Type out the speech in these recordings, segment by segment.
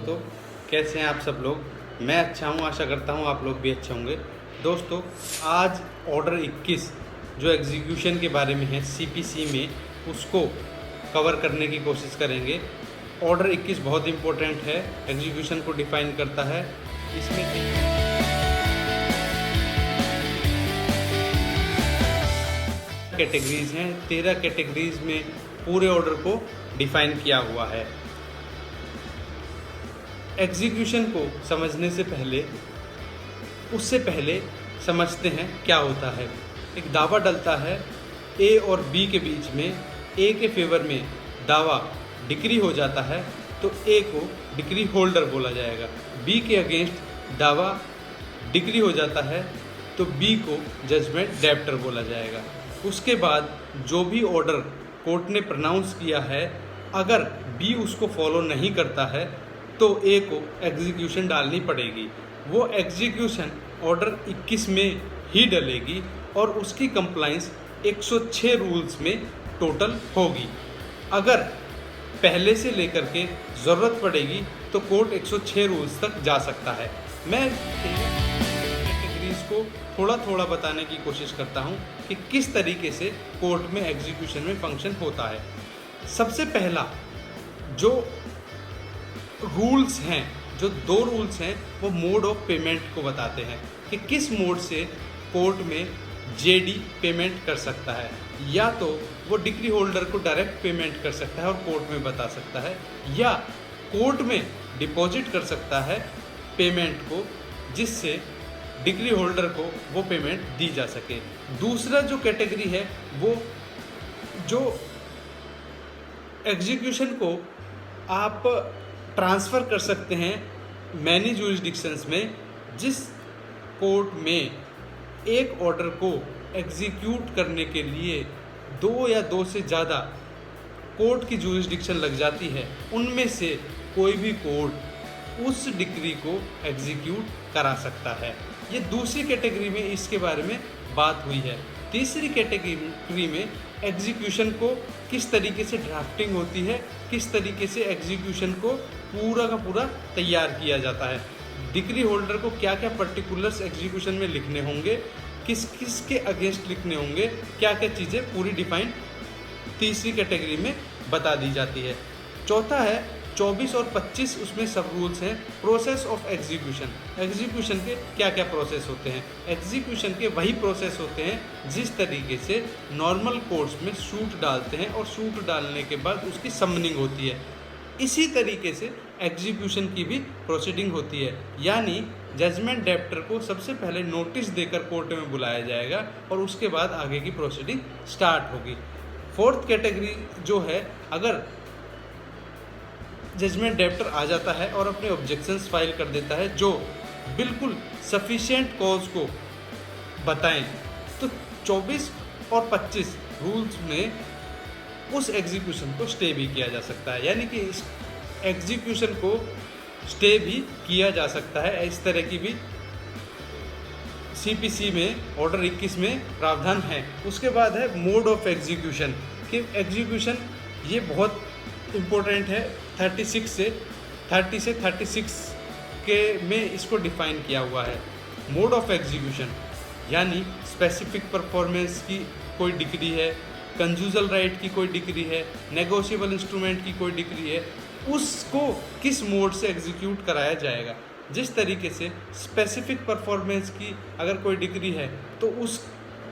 दोस्तों, कैसे हैं आप सब लोग। मैं अच्छा हूं, आशा करता हूं आप लोग भी अच्छे होंगे। दोस्तों, आज ऑर्डर 21 जो एग्जीक्यूशन के बारे में है सीपीसी में, उसको कवर करने की कोशिश करेंगे। ऑर्डर 21 बहुत इंपॉर्टेंट है, एग्जीक्यूशन को डिफाइन करता है। इसमें कैटेगरीज हैं, 13 कैटेगरीज में पूरे ऑर्डर को डिफाइन किया हुआ है। एग्जीक्यूशन को समझने से पहले उससे पहले समझते हैं क्या होता है। एक दावा डलता है ए और बी के बीच में, ए के फेवर में दावा डिक्री हो जाता है तो ए को डिक्री होल्डर बोला जाएगा। बी के अगेंस्ट दावा डिक्री हो जाता है तो बी को जजमेंट डेब्टर बोला जाएगा। उसके बाद जो भी ऑर्डर कोर्ट ने प्रोनाउंस किया है, अगर बी उसको फॉलो नहीं करता है तो ए को एग्जीक्यूशन डालनी पड़ेगी। वो एग्जीक्यूशन ऑर्डर 21 में ही डलेगी और उसकी कंप्लाइंस 106 रूल्स में टोटल होगी। अगर पहले से लेकर के ज़रूरत पड़ेगी तो कोर्ट 106 रूल्स तक जा सकता है। मैं कैटेगरीज को थोड़ा थोड़ा बताने की कोशिश करता हूँ कि किस तरीके से कोर्ट में एग्जीक्यूशन में फंक्शन होता है। सबसे पहला जो रूल्स हैं, जो 2 रूल्स हैं, वो मोड ऑफ पेमेंट को बताते हैं कि किस मोड से कोर्ट में जेडी पेमेंट कर सकता है। या तो वो डिक्री होल्डर को डायरेक्ट पेमेंट कर सकता है और कोर्ट में बता सकता है, या कोर्ट में डिपॉजिट कर सकता है पेमेंट को, जिससे डिक्री होल्डर को वो पेमेंट दी जा सके। दूसरा जो कैटेगरी है वो जो एग्जीक्यूशन को आप ट्रांसफ़र कर सकते हैं मैनी जुरिस्डिक्शंस में। जिस कोर्ट में एक ऑर्डर को एग्जीक्यूट करने के लिए 2 या 2 से ज़्यादा कोर्ट की जुरिस्डिक्शन लग जाती है, उनमें से कोई भी कोर्ट उस डिक्री को एग्जीक्यूट करा सकता है। ये दूसरी कैटेगरी में इसके बारे में बात हुई है। तीसरी कैटेगरी में एग्जीक्यूशन को किस तरीके से ड्राफ्टिंग होती है, किस तरीके से एग्जीक्यूशन को पूरा का पूरा तैयार किया जाता है, डिक्री होल्डर को क्या क्या पर्टिकुलर्स एग्जीक्यूशन में लिखने होंगे, किस किस के अगेंस्ट लिखने होंगे, क्या क्या चीज़ें पूरी डिफाइन तीसरी कैटेगरी में बता दी जाती है। चौथा है 24 और 25, उसमें सब रूल्स हैं। प्रोसेस ऑफ एग्जीक्यूशन, एग्जीक्यूशन के क्या क्या प्रोसेस होते हैं। एग्जीक्यूशन के वही प्रोसेस होते हैं जिस तरीके से नॉर्मल कोर्ट्स में सूट डालते हैं और सूट डालने के बाद उसकी समनिंग होती है, इसी तरीके से एग्जीक्यूशन की भी प्रोसीडिंग होती है। यानी जजमेंट डेब्टर को सबसे पहले नोटिस देकर कोर्ट में बुलाया जाएगा और उसके बाद आगे की प्रोसीडिंग स्टार्ट होगी। फोर्थ कैटेगरी जो है, अगर जजमेंट डेब्टर आ जाता है और अपने ऑब्जेक्शंस फाइल कर देता है जो बिल्कुल सफिशिएंट कॉज को बताएं, तो 24 और 25 रूल्स में उस एग्जीक्यूशन को स्टे भी किया जा सकता है। यानी कि इस एग्जीक्यूशन को स्टे भी किया जा सकता है। इस तरह की भी सीपीसी में ऑर्डर 21 में प्रावधान है। उसके बाद है मोड ऑफ एग्जीक्यूशन कि एग्जीक्यूशन ये बहुत इम्पोर्टेंट है। 30 से 36 के में इसको डिफाइन किया हुआ है। मोड ऑफ एग्जीक्यूशन यानी स्पेसिफिक परफॉर्मेंस की कोई डिग्री है, कंजूजल राइट की कोई डिग्री है, नेगोशिएबल इंस्ट्रूमेंट की कोई डिग्री है, उसको किस मोड से एग्जीक्यूट कराया जाएगा। जिस तरीके से स्पेसिफिक परफॉर्मेंस की अगर कोई डिग्री है तो उस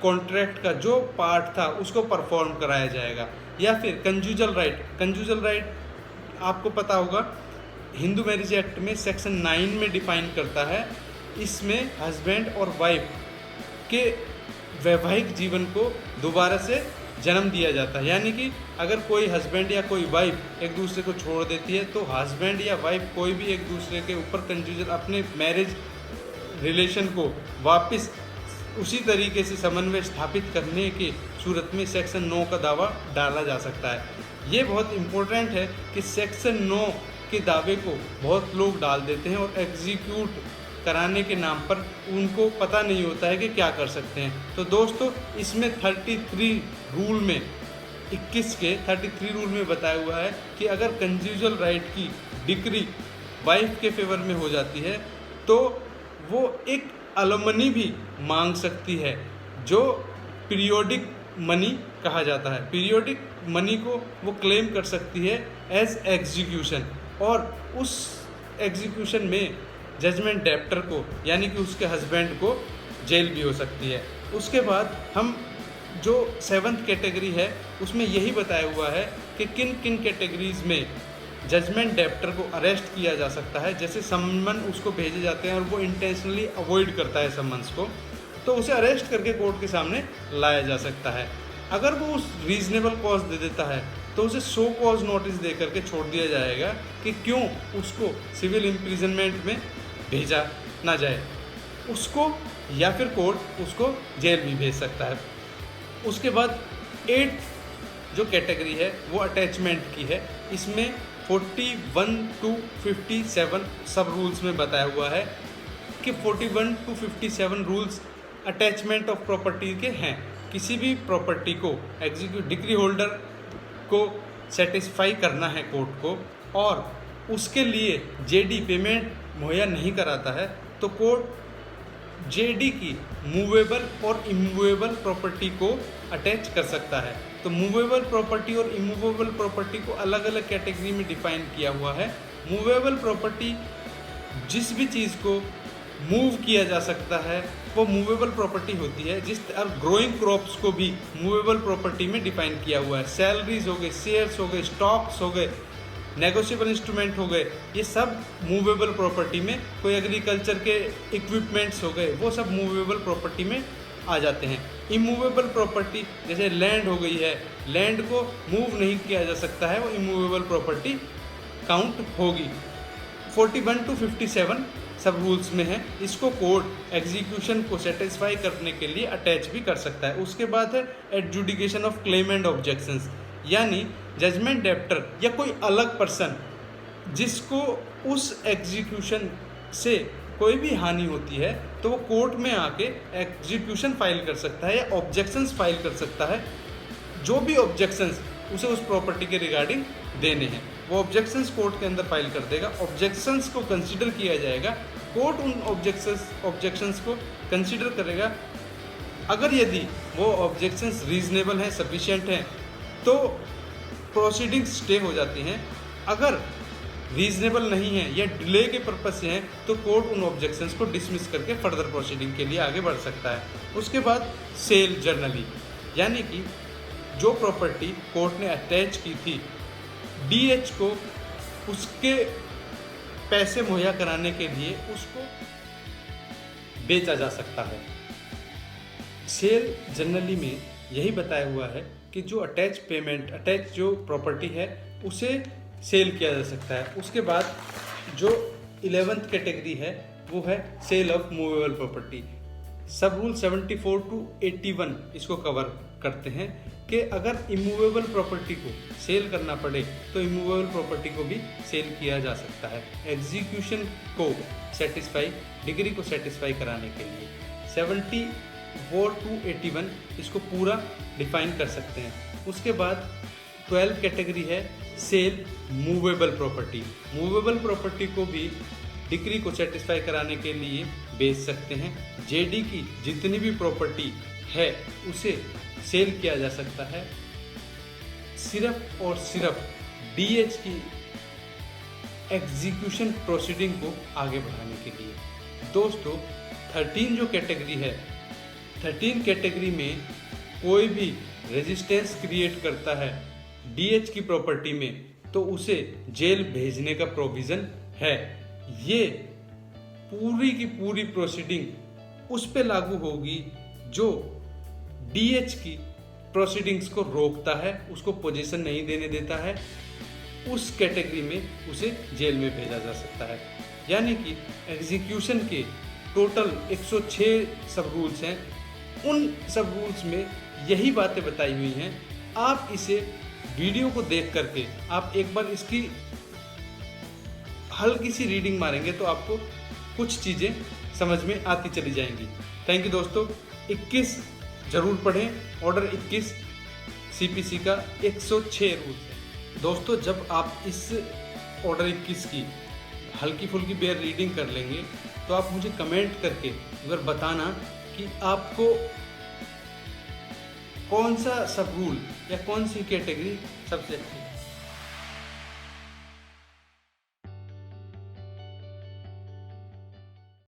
कॉन्ट्रैक्ट का जो पार्ट था उसको परफॉर्म कराया जाएगा। या फिर कंजूजल राइट आपको पता होगा हिंदू मैरिज एक्ट में सेक्शन 9 में डिफाइन करता है। इसमें हस्बैंड और वाइफ के वैवाहिक जीवन को दोबारा से जन्म दिया जाता है। यानी कि अगर कोई हस्बैंड या कोई वाइफ एक दूसरे को छोड़ देती है तो हस्बैंड या वाइफ कोई भी एक दूसरे के ऊपर कंजूजल अपने मैरिज रिलेशन को वापस उसी तरीके से समन्वय स्थापित करने की सूरत में सेक्शन 9 का दावा डाला जा सकता है। ये बहुत इम्पोर्टेंट है कि सेक्शन 9 के दावे को बहुत लोग डाल देते हैं और एग्जीक्यूट कराने के नाम पर उनको पता नहीं होता है कि क्या कर सकते हैं। तो दोस्तों, इसमें 33 रूल में 21 के 33 रूल में बताया हुआ है कि अगर कंजूजल राइट की डिक्री वाइफ के फेवर में हो जाती है तो वो एक एलिमनी भी मांग सकती है, जो पीरियोडिक मनी कहा जाता है। पीरियोडिक मनी को वो क्लेम कर सकती है एज एग्जीक्यूशन, और उस एग्जीक्यूशन में जजमेंट डेप्टर को यानी कि उसके हस्बैंड को जेल भी हो सकती है। उसके बाद हम जो 7th कैटेगरी है उसमें यही बताया हुआ है कि किन किन कैटेगरीज में जजमेंट डेप्टर को अरेस्ट किया जा सकता है। जैसे सम्मन उसको भेजे जाते हैं और वो इंटेंशनली अवॉइड करता है सम्मन्स को, तो उसे अरेस्ट करके कोर्ट के सामने लाया जा सकता है। अगर वो उस रीजनेबल कॉज दे देता है तो उसे शो कॉज नोटिस दे करके छोड़ दिया जाएगा कि क्यों उसको सिविल इम्प्रिजनमेंट में भेजा ना जाए उसको, या फिर कोर्ट उसको जेल भी भेज सकता है। उसके बाद 8th जो कैटेगरी है वो अटैचमेंट की है। इसमें 41 to 57 सब रूल्स में बताया हुआ है कि 41 to 57 rules attachment of property के हैं। किसी भी प्रॉपर्टी को एग्जीक्यूट डिक्री होल्डर को सेटिस्फाई करना है कोर्ट को, और उसके लिए जेडी पेमेंट मुहैया नहीं कराता है तो कोर्ट जेडी की मूवेबल और इमूवेबल प्रॉपर्टी को अटैच कर सकता है। तो मूवेबल प्रॉपर्टी और इमूवेबल प्रॉपर्टी को अलग अलग कैटेगरी में डिफाइन किया हुआ है। मूवेबल प्रॉपर्टी जिस भी चीज़ को मूव किया जा सकता है वो मूवेबल प्रॉपर्टी होती है। और ग्रोइंग क्रॉप्स को भी मूवेबल प्रॉपर्टी में डिफाइन किया हुआ है। सैलरीज हो गए, शेयर्स हो गए, स्टॉक्स हो गए, नेगोशिएबल इंस्ट्रूमेंट हो गए, ये सब मूवेबल प्रॉपर्टी में। कोई एग्रीकल्चर के इक्विपमेंट्स हो गए, वो सब मूवेबल प्रॉपर्टी में आ जाते हैं। इमूवेबल प्रॉपर्टी जैसे लैंड हो गई है, लैंड को मूव नहीं किया जा सकता है, वो इमूवेबल प्रॉपर्टी काउंट होगी। 41 to 57 सब रूल्स में है। इसको कोर्ट एग्जीक्यूशन को सेटिस्फाई करने के लिए अटैच भी कर सकता है। उसके बाद है adjudication of claim and objections, यानी जजमेंट डेप्टर या कोई अलग पर्सन जिसको उस एग्जीक्यूशन से कोई भी हानि होती है तो वो कोर्ट में आके एग्जीक्यूशन फाइल कर सकता है या ऑब्जेक्शंस फाइल कर सकता है। जो भी ऑब्जेक्शंस उसे उस प्रॉपर्टी के रिगार्डिंग देने हैं वो ऑब्जेक्शंस कोर्ट के अंदर फाइल कर देगा। ऑब्जेक्शंस को कंसीडर किया जाएगा, कोर्ट उन ऑब्जेक्शंस को कंसीडर करेगा। अगर यदि वो ऑब्जेक्शंस रीजनेबल हैं, सफिशिएंट हैं, तो प्रोसीडिंग स्टे हो जाती हैं। अगर रीजनेबल नहीं है या डिले के पर्पज से हैं तो कोर्ट उन ऑब्जेक्शंस को डिसमिस करके फर्दर प्रोसीडिंग के लिए आगे बढ़ सकता है। उसके बाद सेल जर्नली, यानी कि जो प्रॉपर्टी कोर्ट ने अटैच की थी डीएच को उसके पैसे मुहैया कराने के लिए उसको बेचा जा सकता है। सेल जनरली में यही बताया हुआ है कि जो अटैच जो प्रॉपर्टी है उसे सेल किया जा सकता है। उसके बाद जो 11th कैटेगरी है वो है सेल ऑफ मूवेबल प्रॉपर्टी। सब रूल 74 to 81 इसको कवर करते हैं कि अगर इमूवेबल प्रॉपर्टी को सेल करना पड़े तो इमूवेबल प्रॉपर्टी को भी सेल किया जा सकता है एग्जीक्यूशन को सेटिस्फाई, डिग्री को सेटिस्फाई कराने के लिए। 74 to 81 इसको पूरा डिफाइन कर सकते हैं। उसके बाद 12 कैटेगरी है sale movable property. Movable property को भी डिग्री को सेटिस्फाई कराने के लिए बेच सकते हैं। जेडी की जितनी भी प्रॉपर्टी है उसे सेल किया जा सकता है सिर्फ और सिर्फ डीएच की एग्जीक्यूशन प्रोसीडिंग को आगे बढ़ाने के लिए। दोस्तों 13 जो कैटेगरी है, 13 कैटेगरी में कोई भी रेजिस्टेंस क्रिएट करता है डीएच की प्रॉपर्टी में तो उसे जेल भेजने का प्रोविज़न है। ये पूरी की पूरी प्रोसीडिंग उस पे लागू होगी जो डीएच की प्रोसीडिंग्स को रोकता है, उसको पोजीशन नहीं देने देता है, उस कैटेगरी में उसे जेल में भेजा जा सकता है। यानी कि एग्जीक्यूशन के टोटल 106 सब रूल्स हैं। उन सब रूल्स में यही बातें बताई हुई हैं। आप इसे वीडियो को देख करके आप एक बार इसकी हल्की सी रीडिंग मारेंगे तो आपको कुछ चीज़ें समझ में आती चली जाएंगी। थैंक यू दोस्तों। 21 जरूर पढ़ें। ऑर्डर 21 सीपीसी का 106 रूल्स है। दोस्तों जब आप इस ऑर्डर 21 की हल्की फुल्की बेयर रीडिंग कर लेंगे, तो आप मुझे कमेंट करके अगर बताना कि आपको कौन सा सब रूल या कौन सी कैटेगरी सबसे अच्छी